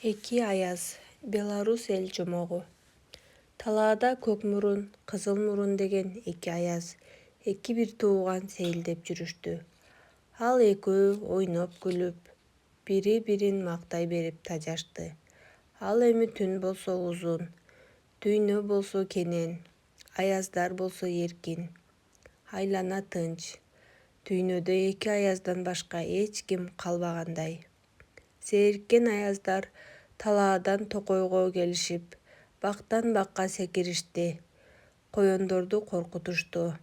Эки аяз, Беларусь эл жомогу. Талаада көк мурун, кызыл мурун деген эки аяз, эки бир тууган сейилдеп жүрүштү. Ал экөө ойноп күлүп, бири-бирин мактай берип тажашты. Ал эми түн болсо узун, дүйнө болсо кенен, аяздар болсо эркин. Айлана тынч. Дүйнөдө эки аяздан башка эч ким калбагандай. Зээриккен аяздар талаадан токойго келишип, бактан бакка секиришти, коёндорду коркутушту.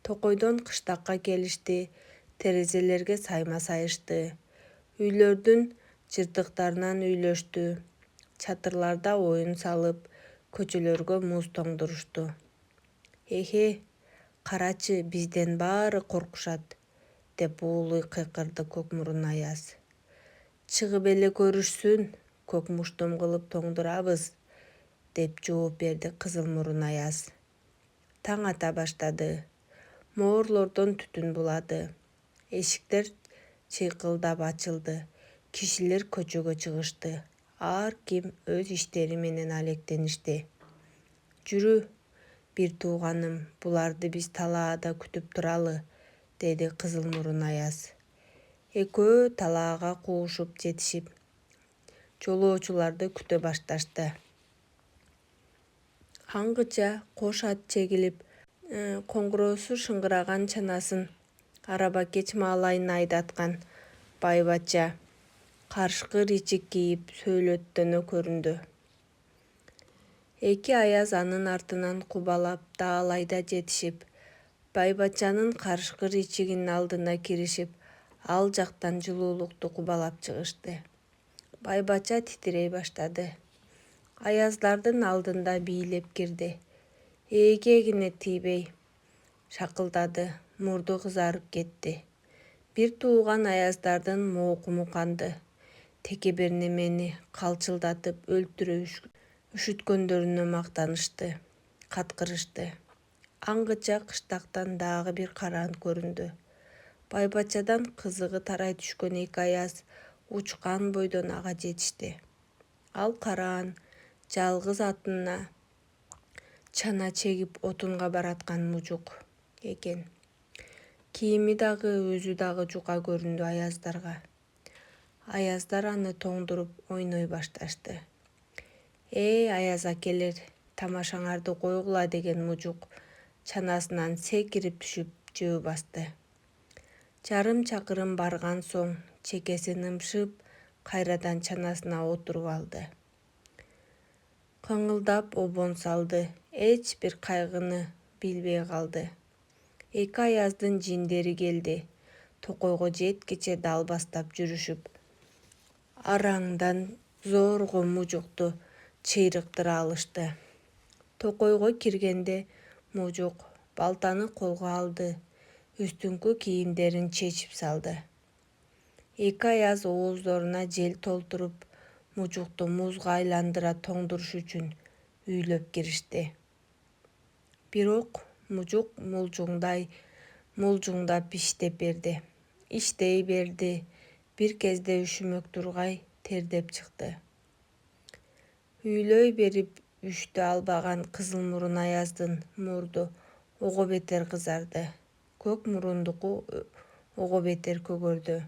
Токойдон кыштакка келишти, терезелерге сайма сайышты. Үйлөрдүн жыртыктарынан үйлөштү, чатырларда оюн салып, көчөлөргө муз тоңдурушту. Эхе, карачы, бизден баары коркушат, деп уулуй кыйкырды көк мурун аяз. Чыгып эле көрүшсүн, көк муштум кылып тоңдурабыз, деп жооп берди кызыл мурун аяз. Таң ата баштады. Моорлордон түтүн булады. Эшиктер чыйкылдап ачылды. Кишилер көчөгө чыгышты. Ар ким өз иштери менен алектеништи. Жүрү, бир тууганым, буларды биз талаада күтүп туралы, деди кызыл мурун аяз. Экөө талаага куушуп жетишип, жолоочуларды күтө башташты. Аңгыча кош ат чегилип, коңгуроосу шыңгыраган чанасын арабакеч маалайына айдаткан байбача карышкы ричик кийип сөөлөттөнө көрүндү. Эки аяз анын артынан кубалап даалайда жетишип, байбачанын карышкы ричигинин алдына киришип, ал жактан жылуулукту кубалап чыгышты. Байбача титирей баштады. Аяздардын алдында бийлеп кирди. Ээгегине тийбей шакылдады, мурду кызарып кетти. Бир тууган аяздардын моокуму канды. Теке бир немени калчылдатып өлтүрө үшүткөндөрүнө мактанышты, каткырышты. Аңгыча кыштактан дагы бир караан көрүндү. Байбачадан кызыгы тарай түшкөн эки аяз учкан бойдон ага жетишти. Ал караан жалгыз атына чана чегип отунга бараткан мужук экен. Кийими дагы, өзү дагы жука көрүндү аяздарга. Аяздар аны тоңдуруп ойной башташты. Аяз акелер, тамашаңарды койгула, деген мужук чанасынан секирип түшүп жөө басты. Жарым чакырым барган соң чекеси нымшып, кайрадан чанасына отуруп алды. Кыңылдап обон салды, эч бир кайгыны билбей калды. Эки аяздын жиндери келди. Токойго жеткиче дал бастап жүрүшүп, араңдан зорго мужукту чыйрыктыра алышты. Токойго киргенде мужук балтаны колго алды, үстүңкү кийимдерин чечип салды. Эки аяз ооздоруна жел толтуруп, мужукту музга айландыра тоңдуруш үчүн үйлөп киришти. Бирок мужук мулжуңдап иштеп берди. Иштей берди, бир кезде үшүмөк тургай тердеп чыкты. Үйлөй берип үштү албаган кызыл мурун аяздын мурду ого бетер кызарды. Көк мурундуку ого бетер көгөрдү.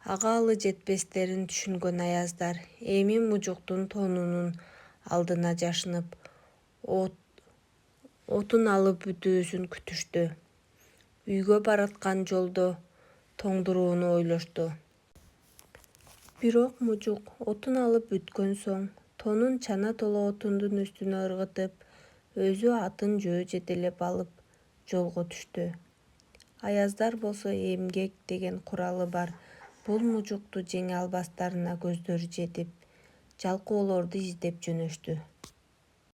Ага алы жетпестерин түшүнгөн аяздар эми мужуктун тонунун алдына жашынып, отун алып бүтүүсүн күтүштү. Үйгө бараткан жолдо тоңдурууну ойлошту. Бирок мужук отун алып бүткөн соң, тонун чана толо отундун үстүнө ыргытып, өзү атын жөө жетелеп алып жолго түштү. Аяздар болсо эмгек деген куралы бар. Бул мужукту жеңе албастарына көздөрү жетип, жалкоолорду издеп жөнөштү.